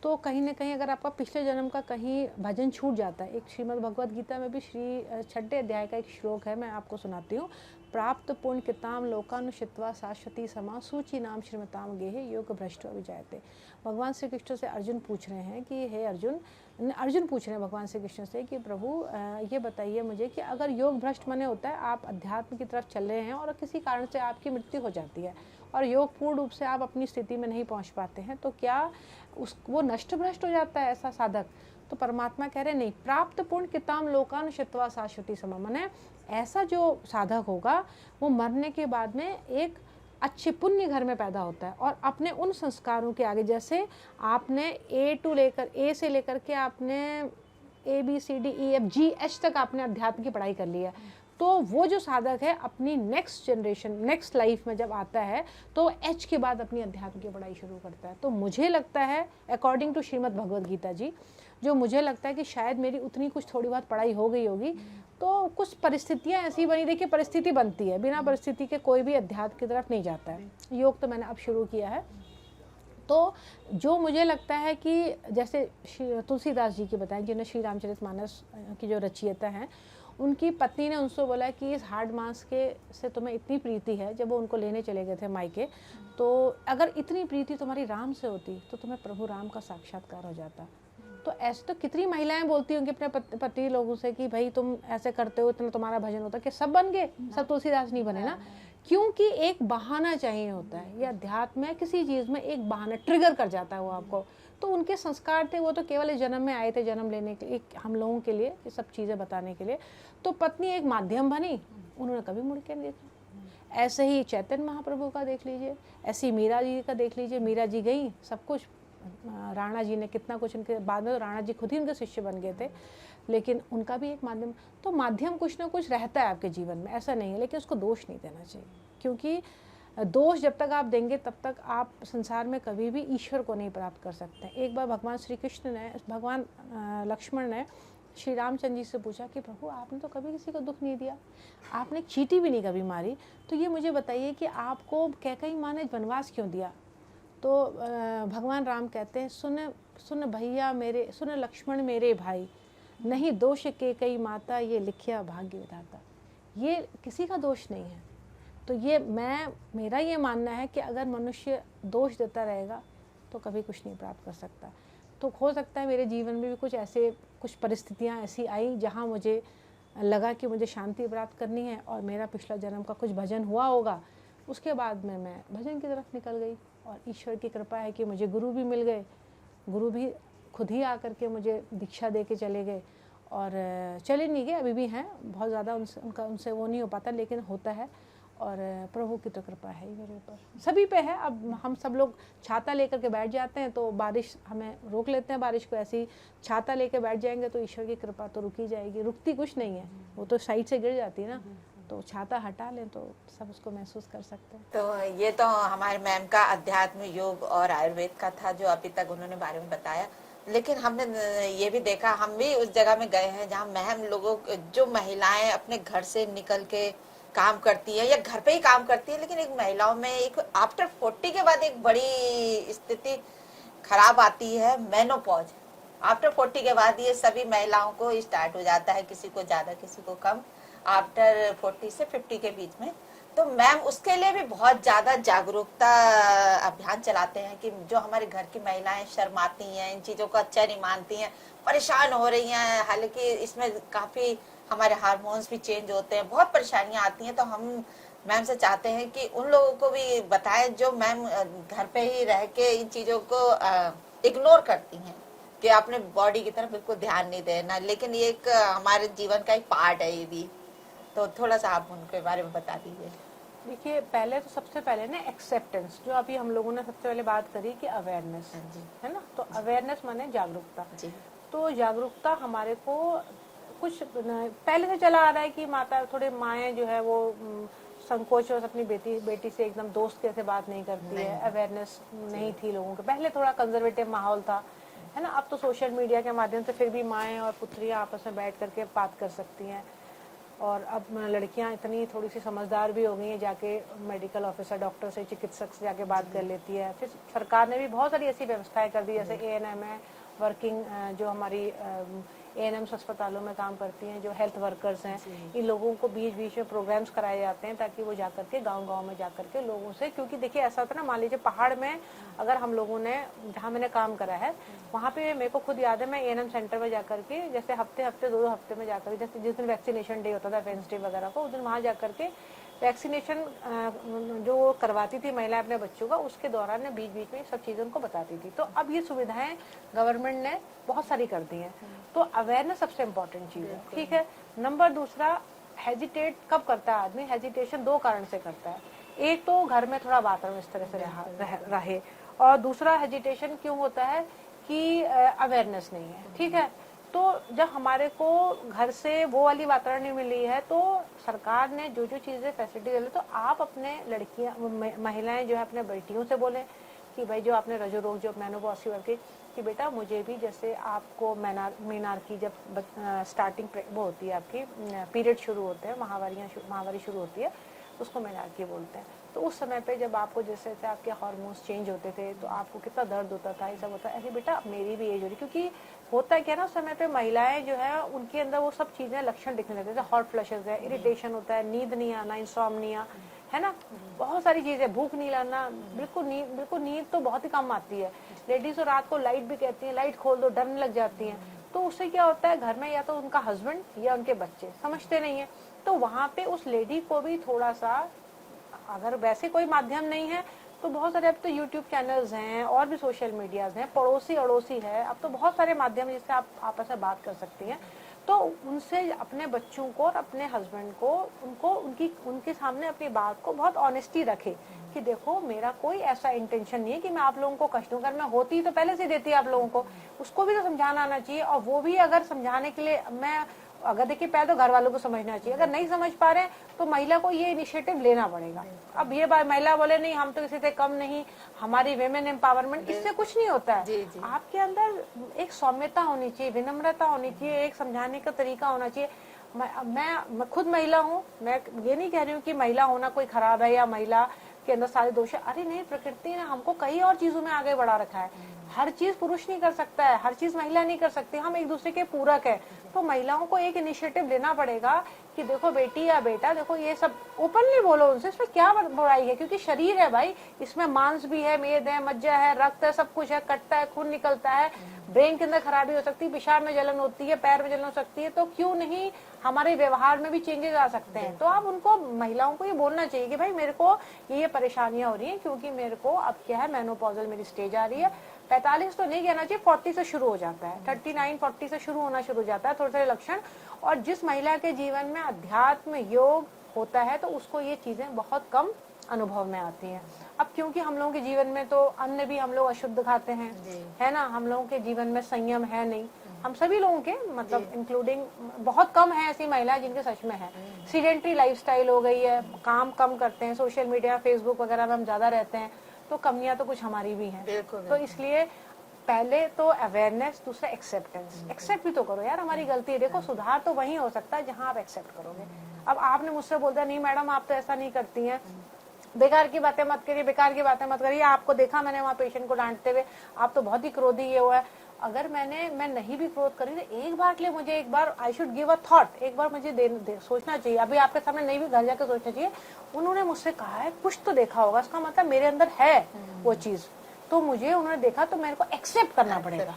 तो कहीं ना कहीं अगर आपका पिछले जन्म का कहीं भजन छूट जाता है। एक श्रीमद् भगवद गीता में भी 6 अध्याय का एक श्लोक है, मैं आपको सुनाती हूँ। प्राप्त पुण्य किताम लोकानुषित्वा शाश्वती समा सूची नाम श्रीमताम गेहे योग भ्रष्ट विजायते। भगवान श्री कृष्ण से अर्जुन पूछ रहे हैं कि हे अर्जुन पूछ रहे हैं भगवान श्री कृष्ण से कि प्रभु ये बताइए मुझे कि अगर योग भ्रष्ट माने होता है आप अध्यात्म की तरफ चल रहे हैं और किसी कारण से आपकी मृत्यु हो जाती है और योग पूर्ण रूप से आप अपनी स्थिति में नहीं पहुंच पाते हैं, तो क्या वो नष्ट भ्रष्ट हो जाता है ऐसा साधक? तो परमात्मा कह रहे नहीं, प्राप्त पुण्य किताम लोकानुषित्वा शाश्वती समा, माने ऐसा जो साधक होगा वो मरने के बाद में एक अच्छे पुण्य घर में पैदा होता है और अपने उन संस्कारों के आगे, जैसे आपने ए से लेकर के आपने ABCDEFGH तक आपने अध्यात्म की पढ़ाई कर ली है, तो वो जो साधक है अपनी नेक्स्ट जनरेशन, नेक्स्ट लाइफ में जब आता है तो H के बाद अपनी अध्यात्म की पढ़ाई शुरू करता है। तो मुझे लगता है अकॉर्डिंग टू श्रीमद् भगवद गीता जी, जो मुझे लगता है कि शायद मेरी उतनी कुछ थोड़ी बहुत पढ़ाई हो गई होगी, तो कुछ परिस्थितियाँ ऐसी बनी। देखिए, परिस्थिति बनती है, बिना परिस्थिति के कोई भी अध्यात्म की तरफ नहीं जाता है। योग तो मैंने अब शुरू किया है। तो जो मुझे लगता है कि जैसे तुलसीदास जी की बताएं, जिन्हें श्री रामचरितमानस की जो रचयिता हैं, उनकी पत्नी ने उनसे बोला कि इस हार्ड मांस के से तुम्हें इतनी प्रीति है। जब वो उनको लेने चले गए थे मायके, तो अगर इतनी प्रीति तुम्हारी राम से होती तो तुम्हें प्रभु राम का साक्षात्कार हो जाता। तो ऐसे तो कितनी महिलाएं बोलती होंगी अपने पति लोगों से कि भाई तुम ऐसे करते हो, इतना तुम्हारा भजन होता, कि सब बन गए, सब तुलसीदास नहीं बने ना, क्योंकि एक बहाना चाहिए होता है। ये अध्यात्म में किसी चीज़ में एक बहाना ट्रिगर कर जाता है वो आपको। तो उनके संस्कार थे, वो तो केवल इस जन्म में आए थे जन्म लेने के लिए, हम लोगों के लिए ये सब चीज़ें बताने के लिए। तो पत्नी एक माध्यम बनी, उन्होंने कभी मुड़ के नहीं देखा। ऐसे ही चैतन्य महाप्रभु का देख लीजिए, ऐसी मीरा जी का देख लीजिए, मीरा जी गई, सब कुछ राणा जी ने कितना कुछ, उनके बाद में तो राणा जी खुद ही उनके शिष्य बन गए थे, लेकिन उनका भी एक माध्यम, तो माध्यम कुछ ना कुछ रहता है आपके जीवन में, ऐसा नहीं है, लेकिन उसको दोष नहीं देना चाहिए, क्योंकि दोष जब तक आप देंगे तब तक आप संसार में कभी भी ईश्वर को नहीं प्राप्त कर सकते। एक बार भगवान श्री कृष्ण ने, भगवान लक्ष्मण ने श्री रामचंद्र जी से पूछा कि प्रभु आपने तो कभी किसी को दुख नहीं दिया, आपने चींटी भी नहीं कभी मारी, तो ये मुझे बताइए कि आपको कैकेयी माँ ने वनवास क्यों दिया। तो भगवान राम कहते हैं, सुन भैया मेरे, सुन लक्ष्मण मेरे भाई, नहीं दोष कैकेयी माता, ये लिखिया भाग्य विधाता। ये किसी का दोष नहीं है। तो ये मेरा ये मानना है कि अगर मनुष्य दोष देता रहेगा तो कभी कुछ नहीं प्राप्त कर सकता। तो हो सकता है मेरे जीवन में भी कुछ परिस्थितियाँ ऐसी आई जहाँ मुझे लगा कि मुझे शांति प्राप्त करनी है, और मेरा पिछला जन्म का कुछ भजन हुआ होगा, उसके बाद में मैं भजन की तरफ निकल गई, और ईश्वर की कृपा है कि मुझे गुरु भी मिल गए। गुरु भी खुद ही आकर के मुझे दीक्षा दे के चले गए, और चले नहीं गए, अभी भी हैं, बहुत ज़्यादा उनसे वो नहीं हो पाता, लेकिन होता है। और प्रभु की तो कृपा है ही मेरे ऊपर, सभी पे है। अब हम सब लोग छाता लेकर के बैठ जाते हैं तो बारिश हमें रोक लेते हैं, बारिश को ऐसी छाता लेकर बैठ जाएंगे तो ईश्वर की कृपा तो रुकी जाएगी, रुकती कुछ नहीं है, वो तो साइड से गिर जाती है ना। तो छाता हटा लें तो सब उसको महसूस कर सकते हैं। तो ये तो हमारे मैम का अध्यात्म, योग और आयुर्वेद का था जो अभी तक उन्होंने बारे में बताया। लेकिन हमने ये भी देखा, हम भी उस जगह में गए हैं जहाँ मैम लोगों, जो महिलाएं अपने घर से निकल के काम करती है या घर पे ही काम करती है, लेकिन एक महिलाओं में एक आफ्टर 40 के बाद एक बड़ी स्थिति खराब आती है, मेनोपॉज। आफ्टर 40 के बाद ये सभी महिलाओं को स्टार्ट हो जाता है, किसी को ज्यादा किसी को कम, आफ्टर 40 से 50 के बीच में। तो मैम उसके लिए भी बहुत ज्यादा जागरूकता अभियान चलाते हैं कि जो हमारे घर की महिलाएं शर्माती हैं, इन चीजों को अच्छा नहीं मानती हैं, परेशान हो रही हैं, हालांकि इसमें काफी हमारे हार्मोन्स भी चेंज होते हैं, बहुत परेशानियां आती हैं। तो हम मैम से चाहते हैं कि उन लोगों को भी बताएं जो मैम घर पे ही रह के इन चीजों को इग्नोर करती हैं, कि अपने बॉडी की तरफ बिल्कुल ध्यान नहीं देना, लेकिन ये एक हमारे जीवन का एक पार्ट है ये भी। तो थोड़ा सा आप उनके बारे में बता दीजिए। देखिए, पहले तो सबसे पहले ना एक्सेप्टेंस, जो अभी हम लोगों ने सबसे पहले बात करी कि अवेयरनेस है ना, तो अवेयरनेस माने जागरूकता। तो जागरूकता हमारे को कुछ पहले से चला आ रहा है कि थोड़े माएँ जो है वो संकोच और अपनी बेटी से एकदम दोस्त कैसे बात नहीं करती है, अवेयरनेस नहीं थी लोगों के। पहले थोड़ा कंजर्वेटिव माहौल था, है ना। अब तो सोशल मीडिया के माध्यम से फिर भी माएँ और पुत्रियाँ आपस में बैठ करके बात कर सकती हैं, और अब लड़कियां इतनी थोड़ी सी समझदार भी हो गई हैं, जाके मेडिकल ऑफिसर, डॉक्टर से, चिकित्सक से जाके बात कर लेती है। फिर सरकार ने भी बहुत सारी ऐसी व्यवस्थाएं कर दी, जैसे ANM है, वर्किंग जो हमारी ANMs अस्पतालों में काम करती हैं, जो हेल्थ वर्कर्स हैं, इन लोगों को बीच बीच में प्रोग्राम्स कराए जाते हैं ताकि वो जाकर के गांव-गांव में जाकर के लोगों से, क्योंकि देखिए ऐसा होता है ना, मान लीजिए पहाड़ में अगर हम लोगों ने, जहाँ मैंने काम करा है वहाँ पे मेरे को खुद याद है, मैं ANM सेंटर में जाकर के जैसे हफ्ते 2 हफ्ते में जाकर, जैसे जिस दिन वैक्सीनेशन डे होता था, वेंसडे वगैरह को, उस दिन वहाँ जाकर के वैक्सीनेशन जो करवाती थी महिला अपने बच्चों का, उसके दौरान बीच बीच में सब चीज़ें उनको बताती थी। तो अब ये सुविधाएं गवर्नमेंट ने बहुत सारी कर दी हैं। तो अवेयरनेस सबसे इम्पोर्टेंट चीज़ है, ठीक है। नंबर दूसरा, हेजिटेट कब करता है आदमी? हेजिटेशन 2 कारण से करता है। एक तो घर में थोड़ा वातावरण इस तरह से रहे, और दूसरा हेजिटेशन क्यों होता है कि अवेयरनेस नहीं है, ठीक है। तो जब हमारे को घर से वो वाली वातावरण नहीं मिली है, तो सरकार ने जो जो चीज़ें फैसिलिटी दे, तो आप अपने लड़कियां, महिलाएं जो है अपने बेटियों से बोलें कि भाई जो आपने रजो रोग, जो मेनोपॉज की, कि बेटा मुझे भी, जैसे आपको मीनार की जब स्टार्टिंग वो होती है, आपकी पीरियड शुरू होते हैं, माहवारी शुरू होती है, उसको मेनार्की बोलते हैं। तो उस समय पे जब आपको जैसे आपके हार्मोन्स चेंज होते थे तो आपको कितना दर्द होता था, ये सब होता है। ऐसे बेटा मेरी भी एज हो रही, क्योंकि होता है क्या ना, उस समय पे महिलाएं जो है उनके अंदर वो सब चीज़ें लक्षण दिखने लगते थे, हॉट फ्लशेस है, इरिटेशन होता है, नींद नहीं आना, इंसोम्निया, है ना, बहुत सारी चीज़ें, भूख नहीं लाना, बिल्कुल नींद तो बहुत ही कम आती है। लेडीज तो रात को लाइट भी कहती है, लाइट खोल दो, डरने लग जाती हैं। तो उससे क्या होता है, घर में या तो उनका हस्बैंड या उनके बच्चे समझते नहीं है, तो वहाँ पे उस लेडी को भी थोड़ा सा, अगर वैसे कोई माध्यम नहीं है तो बहुत सारे अब तो यूट्यूब चैनल्स हैं और भी सोशल मीडियाज हैं, पड़ोसी अड़ोसी है, अब तो बहुत सारे माध्यम जिससे आप आपस में बात कर सकती हैं। तो उनसे अपने बच्चों को और अपने हस्बैंड को उनको उनके सामने अपनी बात को बहुत ऑनेस्टी रखे कि देखो मेरा कोई ऐसा इंटेंशन नहीं है कि मैं आप लोगों को कष्ट दूं, अगर मैं होती तो पहले से देती आप लोगों को, उसको भी तो समझाना आना चाहिए। और वो भी अगर समझाने के लिए अगर देखिए पहले तो घर वालों को समझना चाहिए, अगर नहीं समझ पा रहे हैं तो महिला को ये इनिशिएटिव लेना पड़ेगा। अब ये बात महिला बोले नहीं हम तो किसी से कम नहीं, हमारी विमेन एम्पावरमेंट, इससे कुछ नहीं होता है। आपके अंदर एक सौम्यता होनी चाहिए, विनम्रता होनी चाहिए, एक समझाने का तरीका होना चाहिए। मैं खुद महिला हूँ, मैं ये नहीं कह रही हूँ कि महिला होना कोई खराब है या महिला के अंदर सारे दोष है। अरे नहीं, प्रकृति ने हमको कई और चीजों में आगे बढ़ा रखा है। हर चीज पुरुष नहीं कर सकता है, हर चीज महिला नहीं कर सकती, हम एक दूसरे के पूरक है। तो महिलाओं को एक इनिशिएटिव लेना पड़ेगा कि देखो बेटी या बेटा, देखो ये सब ओपनली बोलो उनसे, इसमें क्या बुराई है, क्योंकि शरीर है भाई, इसमें मांस भी है, मेद है, मज्जा है, रक्त है, सब कुछ है, कटता है, खून निकलता है, ब्रेन के अंदर खराबी हो सकती है, पेशाब में जलन होती है, पैर में जलन हो सकती है, तो क्यों नहीं हमारे व्यवहार में भी चेंजेस आ सकते हैं। तो आप उनको, महिलाओं को ये बोलना चाहिए कि भाई मेरे को ये परेशानियां हो रही हैं, क्योंकि मेरे को अब क्या है, मेनोपॉजल मेरी स्टेज आ रही है। 45 तो नहीं कहना चाहिए, 40 से शुरू हो जाता है, 39-40 से शुरू होना शुरू हो जाता है थोड़े थोड़े लक्षण। और जिस महिला के जीवन में अध्यात्म योग होता है तो उसको ये चीजें बहुत कम अनुभव में आती हैं। अब क्योंकि हम लोगों के जीवन में तो अन्न भी हम लोग अशुद्ध खाते हैं, है ना, हम लोगों के जीवन में संयम है नहीं, हम सभी लोगों के, मतलब इंक्लूडिंग बहुत कम है ऐसी महिलाएं जिनके सच में है। सीडेंट्री लाइफस्टाइल हो गई है, काम कम करते हैं, सोशल मीडिया फेसबुक वगैरह में हम ज्यादा रहते हैं, तो कमियां तो कुछ हमारी भी हैं। तो इसलिए पहले तो अवेयरनेस, दूसरा एक्सेप्टेंस। एक्सेप्ट भी तो करो यार, हमारी गलती है। देखो सुधार तो वहीं हो सकता है जहां आप एक्सेप्ट करोगे। अब आपने मुझसे बोलता नहीं मैडम आप तो ऐसा नहीं करती हैं, बेकार की बातें मत करिए, बेकार की बातें मत करिए, आपको देखा मैंने वहाँ पेशेंट को डांटते हुए, आप तो बहुत ही क्रोधी ये हुआ है। अगर मैं नहीं भी क्रोध करी तो एक बार के लिए मुझे, एक बार I should give a thought, एक बार मुझे सोचना चाहिए। अभी आपके सामने नहीं भी घर जाकर सोचना चाहिए, उन्होंने मुझसे कहा है, कुछ तो देखा होगा, इसका मतलब मेरे अंदर है वो चीज, तो मुझे उन्होंने देखा तो मेरे को एक्सेप्ट करना पड़ेगा।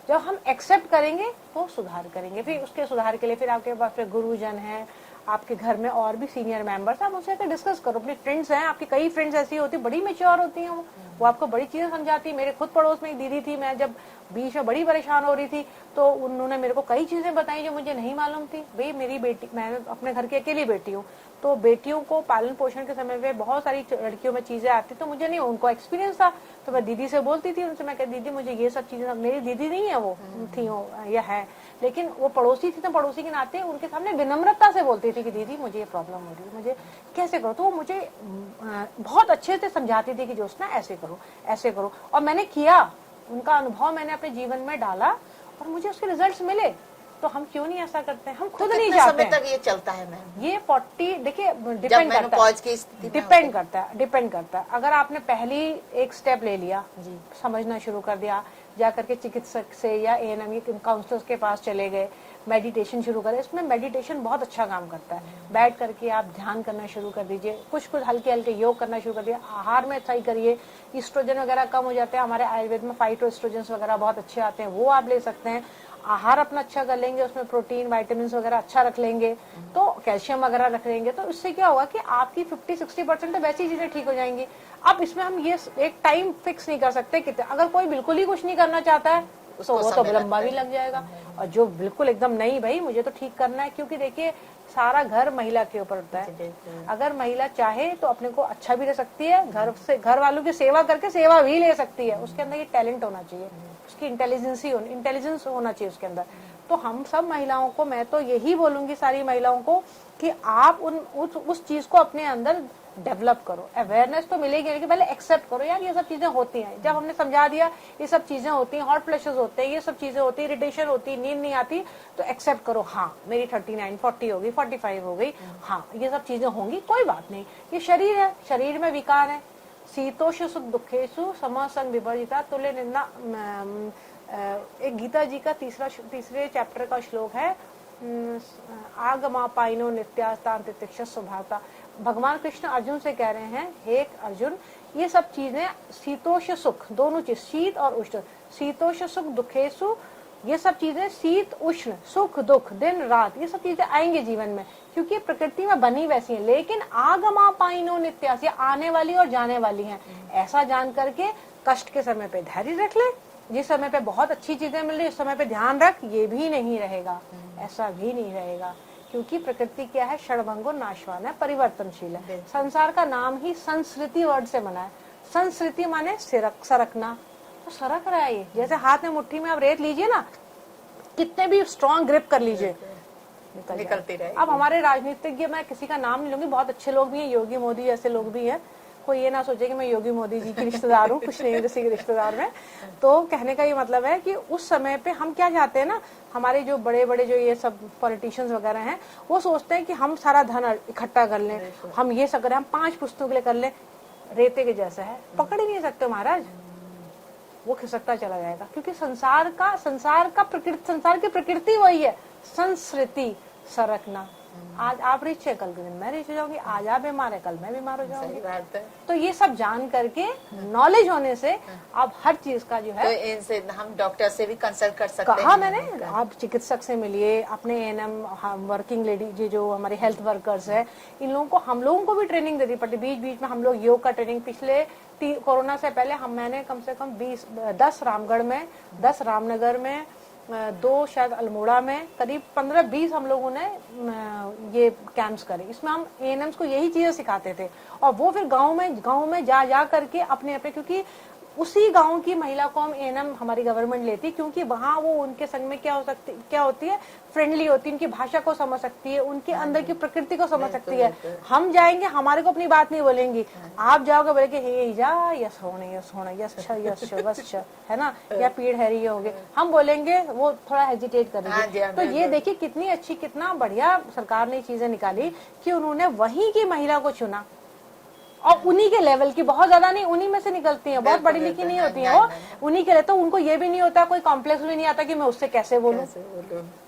जब हम एक्सेप्ट करेंगे तो सुधार करेंगे। फिर उसके सुधार के लिए फिर आपके पास फिर गुरुजन है, आपके घर में और भी सीनियर मेंबर्स, आप उनसे डिस्कस करो। अपनी फ्रेंड्स हैं, आपकी कई फ्रेंड्स ऐसी होती, बड़ी मेच्योर होती हैं, वो आपको बड़ी चीजें समझाती है। मेरे खुद पड़ोस में एक दीदी थी, मैं जब बीच में बड़ी परेशान हो रही थी तो उन्होंने मेरे को कई चीजें बताई जो मुझे नहीं मालूम थी। भाई मेरी बेटी, मैं अपने घर की अकेली बेटी हूँ, तो बेटियों को पालन पोषण के समय में बहुत सारी लड़कियों में चीजें आती, तो मुझे नहीं, उनको एक्सपीरियंस था, तो मैं दीदी से बोलती थी, उनसे मैं कहती दीदी मुझे ये सब चीजें, मेरी दीदी नहीं है वो थी वो या है, लेकिन वो पड़ोसी थी, तो पड़ोसी के नाते उनके सामने विनम्रता से बोलती थी कि दीदी मुझे ये प्रॉब्लम हो रही है, मुझे कैसे करो। तो वो मुझे बहुत अच्छे से समझाती थी कि जोशना ऐसे करो, ऐसे करो, और मैंने किया, उनका अनुभव मैंने अपने जीवन में डाला और मुझे उसके रिजल्ट्स मिले। तो हम क्यों नहीं ऐसा करते हैं, हम खुद नहीं चाहते हैं। तक ये चलता है मैम? ये 40, देखिए डिपेंड करता है, डिपेंड करता है। अगर आपने पहली एक स्टेप ले लिया, समझना शुरू कर दिया, जाकर के चिकित्सक से या एएनएम काउंसलर्स के पास चले गए, मेडिटेशन शुरू करें, इसमें मेडिटेशन बहुत अच्छा काम करता है। बैठ करके आप ध्यान करना शुरू कर दीजिए, कुछ हल्के हल्के योग करना शुरू कर दिए, आहार में सही करिए, ईस्ट्रोजन वगैरह कम हो जाते हैं, हमारे आयुर्वेद में फाइटोएस्ट्रोजन वगैरह बहुत अच्छे आते हैं, वो आप ले सकते हैं। आहार अपना अच्छा कर लेंगे, उसमें प्रोटीन विटामिन वगैरह अच्छा रख लेंगे, तो कैल्शियम वगैरह रख लेंगे, तो इससे क्या होगा कि आपकी 50-60% तो वैसी चीजें ठीक हो जाएंगी। अब इसमें हम ये एक टाइम फिक्स नहीं कर सकते कितने, अगर कोई बिल्कुल ही कुछ नहीं करना चाहता है तो वो तो लंबा भी लग जाएगा, और जो बिल्कुल एकदम नहीं भाई मुझे तो ठीक करना है, क्योंकि देखिए सारा घर महिला के ऊपर होता है। अगर महिला चाहे तो अपने को अच्छा भी रह सकती है, घर वालों की सेवा करके सेवा भी ले सकती है, उसके अंदर ये टैलेंट होना चाहिए, उसकी इंटेलिजेंस होना चाहिए उसके अंदर। तो हम सब महिलाओं को, मैं तो यही बोलूंगी सारी महिलाओं को कि आप उस चीज को अपने अंदर डेवलप करो। अवेयरनेस तो मिलेगी, लेकिन पहले एक्सेप्ट करो यार ये सब चीजें होती हैं। जब हमने समझा दिया ये सब चीजें होती हैं, हॉट फ्लैशेस होते हैं, ये सब चीजें होती है, इरिटेशन होती है, नींद नहीं आती, तो एक्सेप्ट करो, हाँ मेरी 39-40 हो गई, 45 हो गई, हाँ ये सब चीजें होंगी, कोई बात नहीं, ये शरीर है, शरीर में विकार है। शीतोष सुख दुखेशु समसंग विवर्जिता तुल्य निंदा, एक गीता जी का तीसरे चैप्टर का श्लोक है, आगमा पाइनो नित्यास्तांतितिक्ष स्वभावता। भगवान कृष्ण अर्जुन से कह रहे हैं, हे अर्जुन ये सब चीजें शीतोष सुख, दोनों चीज शीत और उष्ण, शीतोष सुख दुखेशु, ये सब चीजें शीत उष्ण सुख दुख दिन रात ये सब चीजें आएंगे जीवन में, क्योंकि प्रकृति में बनी वैसी है। लेकिन आगमा पाइनो नित्यास, ये आने वाली और जाने वाली हैं। ऐसा जान करके कष्ट के समय पे धैर्य रख ले, जिस समय पे बहुत अच्छी चीजें मिल रही, उस समय पे ध्यान रख, ये भी नहीं रहेगा, ऐसा भी नहीं रहेगा। क्योंकि प्रकृति क्या है, क्षणभंगुर नाशवान है, परिवर्तनशील है। संसार का नाम ही संस्कृति वर्ड से बना है। संस्कृति माने सरकना, तो सरक रहा है ये। जैसे हाथ में मुट्ठी में आप रेत लीजिए ना, कितने भी स्ट्रॉन्ग ग्रिप कर लीजिए, निकलती रहेगी। अब हमारे राजनीतिज्ञ, मैं किसी का नाम नहीं लूंगी, बहुत अच्छे लोग भी हैं, योगी मोदी जैसे लोग भी हैं। कोई ये ना सोचे कि मैं योगी मोदी जी की रिश्तेदार हूँ, कुछ नहीं किसी के रिश्तेदार में। तो कहने का ये मतलब है कि उस समय पे हम क्या चाहते हैं ना, हमारे जो बड़े बड़े जो ये सब पॉलिटिशियंस वगैरह हैं, वो सोचते हैं कि हम सारा धन इकट्ठा कर लें, हम ये सब करें, हम 5 पुस्तकों के लिए कर लें। रेते के जैसा है, पकड़ ही नहीं सकते महाराज, वो खिसकता चला जाएगा। क्योंकि संसार की प्रकृति वही है, संस्कृति, सरकना। आज आप रिच है, कल के दिन मैं रिच हो जाऊंगी, आज आप बीमार है, कल मैं बीमार हो जाऊंगी। तो ये सब जान करके, नॉलेज होने से आप हर चीज का जो है, तो इनसे हम डॉक्टर से भी कंसल्ट कर सकते हैं। कहा मैंने, आप चिकित्सक से मिलिए, अपने एएनएम वर्किंग लेडी जो हमारे हेल्थ वर्कर्स है, इन लोगों को, हम लोगों को भी ट्रेनिंग देनी पड़ती। बीच बीच में हम लोग योग का ट्रेनिंग, पिछले कोरोना से पहले मैंने कम से कम 10 रामगढ़ में, 10 रामनगर में, 2 शायद अल्मोड़ा में, करीब 15-20 हम लोगों ने ये कैंप्स करे। इसमें हम एएनएम्स को यही चीजें सिखाते थे, और वो फिर गांव में जा करके अपने, क्योंकि उसी गांव की महिला को हम एएनएम हमारी गवर्नमेंट लेती, क्योंकि वहाँ वो उनके संग में क्या होती है, फ्रेंडली होती है, उनकी भाषा को समझ सकती है, उनके अंदर की प्रकृति को समझ सकती है। हम जाएंगे, हमारे को अपनी बात नहीं बोलेंगी, आप जाओगे बोले कि हे जा, यस होने, यस होना, यस है ना, या पीड़ है रही होगे, हम बोलेंगे, वो थोड़ा हेजिटेट करेंगे। तो ये देखिए कितनी अच्छी, कितना बढ़िया सरकार ने चीजें निकाली कि उन्होंने वहीं की महिला को चुना, और उन्हीं के लेवल की, बहुत ज्यादा नहीं, उन्हीं में से निकलती हैं, बहुत पढ़ी लिखी नहीं होती है वो, उन्हीं के लिए। तो उनको ये भी नहीं होता, कोई कॉम्प्लेक्स भी नहीं आता कि मैं उससे कैसे बोलूं,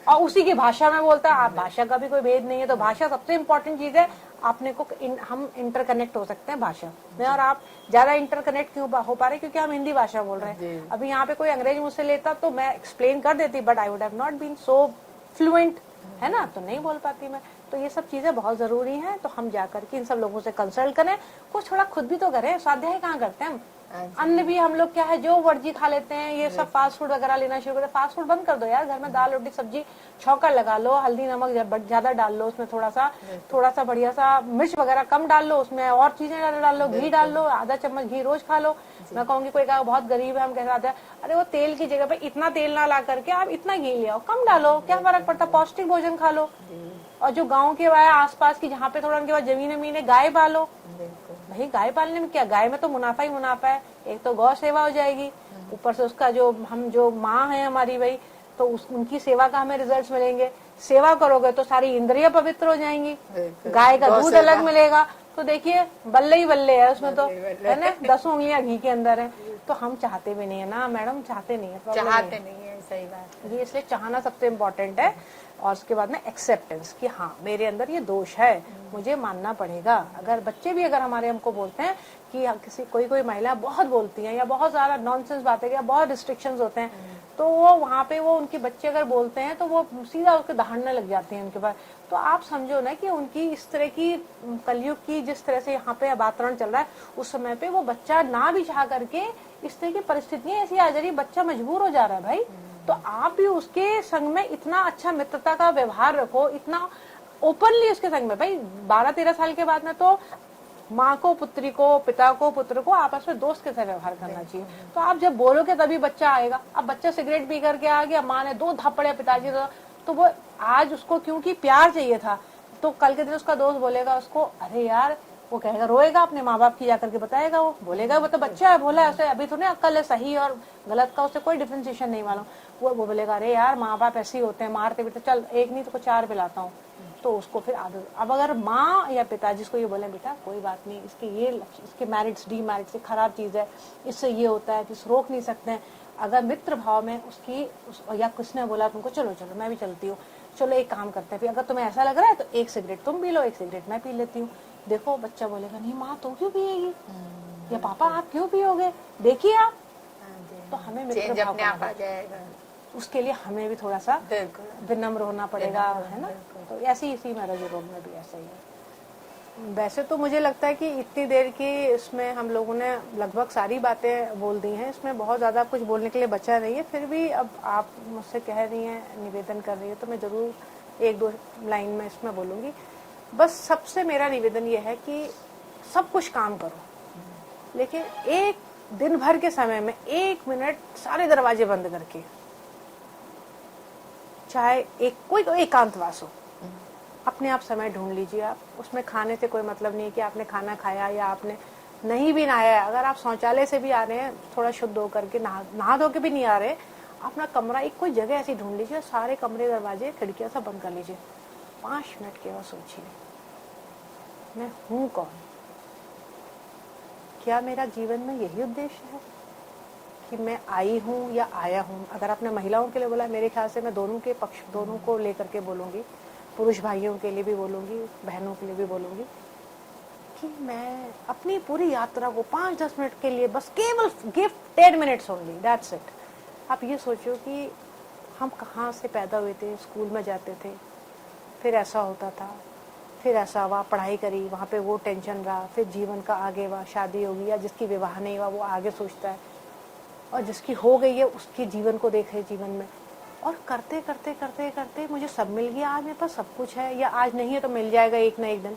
और उसी की भाषा में बोलता है। आप भाषा का भी कोई भेद नहीं है, तो भाषा सबसे इम्पोर्टेंट चीज है। आपने को हम इंटरकनेक्ट हो सकते हैं भाषा में, और आप ज्यादा इंटरकनेक्ट क्यों हो पा रहे, क्योंकि हम हिंदी भाषा बोल रहे हैं। अभी यहाँ पे कोई अंग्रेज मुझसे लेता तो मैं एक्सप्लेन कर देती, but I would have not been so fluent, है ना, तो नहीं बोल पाती मैं। तो ये सब चीजें बहुत जरूरी हैं। तो हम जाकर के इन सब लोगों से कंसल्ट करें, कुछ थोड़ा खुद भी तो करें। स्वाध्याय कहाँ करते हैं हम, अन्न भी हम लोग क्या है, जो वर्जी खा लेते हैं, ये सब फास्ट फूड वगैरह लेना शुरू करते। फास्ट फूड बंद कर दो यार, घर में दाल रोटी सब्जी छौंका लगा लो, हल्दी नमक ज्यादा डाल लो, उसमें थोड़ा सा बढ़िया सा मिर्च वगैरह कम डाल लो, उसमें और चीजें डाल लो, घी डाल लो, आधा चम्मच घी रोज खा लो। मैं कहूंगी कोई कहा बहुत गरीब है, हम कह आते हैं, अरे वो तेल की जगह पे इतना तेल ना ला करके आप इतना घी ले आओ, कम डालो, क्या फर्क पड़ता, पौष्टिक भोजन खा लो। और जो गांव के आसपास की, जहाँ पे थोड़ा उनके पास जमीन है, गाय पालो। भाई गाय पालने में क्या, गाय में तो मुनाफा ही मुनाफा है। एक तो गौ सेवा हो जाएगी, ऊपर से उसका जो माँ है हमारी भाई, तो उनकी सेवा का हमें रिजल्ट्स मिलेंगे। सेवा करोगे तो सारी इंद्रियां पवित्र हो जाएंगी, गाय का दूध अलग मिलेगा। तो देखिए बल्ले ही बल्ले है उसमें, तो है ना, 10 उंगलियां घी के अंदर है। तो हम चाहते भी नहीं है ना मैडम, चाहते नहीं है, चाहते नहीं है, सही बात। ये इसलिए चाहना सबसे इम्पोर्टेंट है। और उसके बाद में एक्सेप्टेंस कि हाँ मेरे अंदर ये दोष है, मुझे मानना पड़ेगा। अगर बच्चे भी अगर हमारे हमको बोलते हैं कि कोई महिला बहुत बोलती है, या बहुत ज्यादा नॉनसेंस बातें, या बहुत रिस्ट्रिक्शंस होते हैं, तो वो वहाँ पे वो उनके बच्चे अगर बोलते हैं तो वो सीधा उसके दहाड़ने लग जाते हैं उनके पास। तो आप समझो ना कि उनकी इस तरह की कलयुग की जिस तरह से यहाँ पे वातावरण चल रहा है, उस समय पे वो बच्चा ना भी चाह करके, इस तरह की परिस्थितियां ऐसी आ जा रही, बच्चा मजबूर हो जा रहा है भाई। तो आप भी उसके संग में इतना अच्छा मित्रता का व्यवहार रखो, इतना ओपनली उसके संग में। भाई 12-13 साल के बाद में तो माँ को पुत्री को, पिता को पुत्र को आपस में दोस्त के साथ व्यवहार करना चाहिए। तो आप जब बोलोगे तभी बच्चा आएगा। अब बच्चा सिगरेट पी करके आ गया, माँ ने 2 थप्पड़े पिताजी तो वो आज उसको क्योंकि प्यार चाहिए था, तो कल के दिन उसका दोस्त बोलेगा उसको, अरे यार, वो कहेगा, रोएगा, अपने माँ बाप की जाकर के बताएगा, वो बोलेगा, वो तो बच्चा है, बोला है उसे, अभी तो नहीं अक्ल है, सही और गलत का उसे कोई डिफरेंशिएशन नहीं मालूम। वो बोलेगा, अरे यार माँ बाप ऐसे ही होते हैं, मारते पीटते, चल एक नहीं तो 4 पिलाता हूँ। तो उसको फिर आदत। अब अगर माँ या पिताजी को ये बोले, बेटा कोई बात नहीं, इसके मैरिट्स डीमेरिट्स से खराब चीज है, इससे ये होता है, किस रोक नहीं सकते हैं। अगर मित्र भाव में या किसने बोला तुमको, चलो मैं भी चलती हूँ, चलो एक काम करते हैं, फिर अगर तुम्हें ऐसा लग रहा है तो 1 सिगरेट तुम पी लो, 1 सिगरेट मैं पी लेती हूँ। देखो बच्चा बोलेगा, नहीं माँ तुम क्यों पिएगी, या पापा आप क्यों पियोगे, देखिए आप। तो हमें मित्र भाव आ जाएगा, उसके लिए हमें भी थोड़ा सा विनम्र होना पड़ेगा, है ना। तो ऐसी इसी मैरिज रोग में भी ऐसा ही है। वैसे तो मुझे लगता है कि इतनी देर की इसमें हम लोगों ने लगभग सारी बातें बोल दी हैं, इसमें बहुत ज़्यादा कुछ बोलने के लिए बचा नहीं है। फिर भी अब आप मुझसे कह रही हैं, निवेदन कर रही है, तो मैं ज़रूर एक दो लाइन में इसमें बोलूँगी। बस सबसे मेरा निवेदन ये है कि सब कुछ काम करो, लेकिन एक दिन भर के समय में 1 मिनट सारे दरवाजे बंद करके, चाहे कोई एकांतवास हो, अपने आप समय ढूंढ लीजिए। आप उसमें खाने से कोई मतलब नहीं है कि आपने खाना खाया या आपने नहीं भी नहाया। अगर आप शौचालय से भी आ रहे हैं, थोड़ा शुद्ध होकर के, नहा धो के भी नहीं आ रहे, अपना कमरा एक कोई जगह ऐसी ढूंढ लीजिए, सारे कमरे दरवाजे खिड़कियां सब बंद कर लीजिए। 5 मिनट केवल सोचिए, मैं हूं कौन? क्या मेरा जीवन में यही उद्देश्य है कि मैं आई हूं या आया हूं? अगर आपने महिलाओं के लिए बोला, मेरे ख्याल से मैं दोनों के पक्ष, दोनों को लेकर के बोलूंगी, पुरुष भाइयों के लिए भी बोलूंगी, बहनों के लिए भी बोलूंगी, कि मैं अपनी पूरी यात्रा को 5-10 मिनट के लिए, बस केवल give 10 minutes only, that's it. आप ये सोचो कि हम कहाँ से पैदा हुए थे, स्कूल में जाते थे, फिर ऐसा होता था, फिर ऐसा हुआ, पढ़ाई करी, वहाँ पे वो टेंशन रहा, फिर जीवन का आगे हुआ, शादी होगी, या जिसकी विवाह नहीं हुआ वो आगे सोचता है, और जिसकी हो गई है उसके जीवन को देखे जीवन में, और करते करते करते करते मुझे सब मिल गया, आज मेरे पास सब कुछ है, या आज नहीं है तो मिल जाएगा एक ना एक दिन,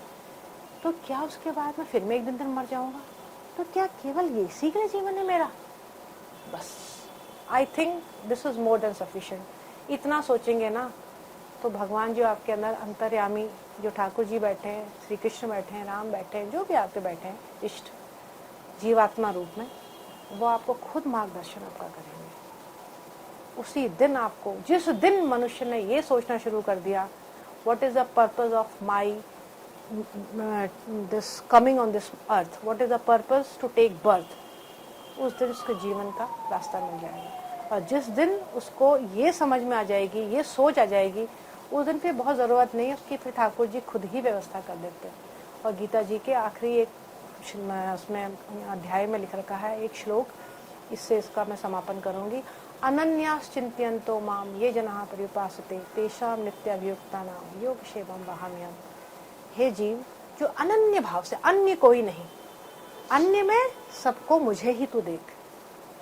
तो क्या उसके बाद में फिर मैं एक दिन मर जाऊंगा? तो क्या केवल ये इसी के लिए जीवन है मेरा? बस I think this is more than sufficient. इतना सोचेंगे ना तो भगवान जो आपके अंदर अंतर्यामी, जो ठाकुर जी बैठे हैं, श्री कृष्ण बैठे हैं, राम बैठे हैं, जो भी आपके बैठे हैं इष्ट जीवात्मा रूप में, वो आपको खुद मार्गदर्शन आपका करेंगे। उसी दिन आपको, जिस दिन मनुष्य ने ये सोचना शुरू कर दिया, what is the purpose of my this coming on this earth, what is the purpose to take birth, उस दिन उसके जीवन का रास्ता मिल जाएगा। और जिस दिन उसको ये समझ में आ जाएगी, ये सोच आ जाएगी, उस दिन फिर बहुत ज़रूरत नहीं है उसकी, फिर ठाकुर जी खुद ही व्यवस्था कर देते हैं। और गीता जी के आखिरी एक उसमें अध्याय में लिख रखा है एक श्लोक, इससे इसका मैं समापन करूंगी। अनन्यास चिंत्यन्तो माम ये जनाः पर्युपासते तेषां नित्याभियुक्तानां योगक्षेमं वहाम्यहम्। हे जीव, जो अनन्य भाव से, अन्य कोई नहीं, अन्य में सबको मुझे ही तू देख,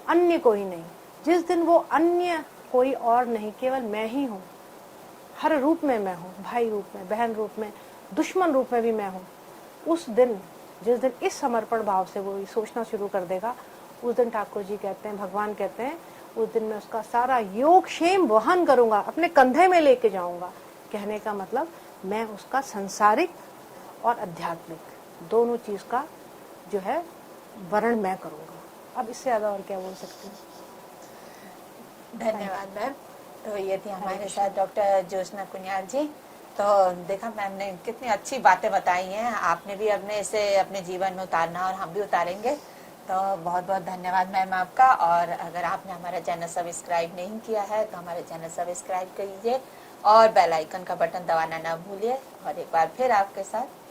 अन्य कोई नहीं। जिस दिन वो अन्य कोई और नहीं, केवल मैं ही हूँ, हर रूप में मैं हूँ, भाई रूप में, बहन रूप में, दुश्मन रूप में भी मैं हूँ, उस दिन, जिस दिन इस समर्पण भाव से वो सोचना शुरू कर देगा, उस दिन ठाकुर जी कहते हैं, भगवान कहते हैं, उस दिन मैं उसका सारा योगक्षेम वहन करूंगा, अपने कंधे में लेके जाऊंगा। कहने का मतलब मैं उसका संसारिक और आध्यात्मिक दोनों चीज का जो है वर्ण मैं करूंगा। अब इससे ज्यादा और क्या बोल सकती हूँ? धन्यवाद मैम। तो ये थी हमारे साथ डॉक्टर ज्योत्सना कुनियाल जी। तो देखा मैम ने कितनी अच्छी बातें बताई हैं, आपने भी अपने इसे अपने जीवन में उतारना और हम भी उतारेंगे। तो बहुत बहुत धन्यवाद मैम आपका। और अगर आपने हमारा चैनल सब्सक्राइब नहीं किया है तो हमारे चैनल सब्सक्राइब कीजिए और बेल आइकन का बटन दबाना ना भूलिए। और एक बार फिर आपके साथ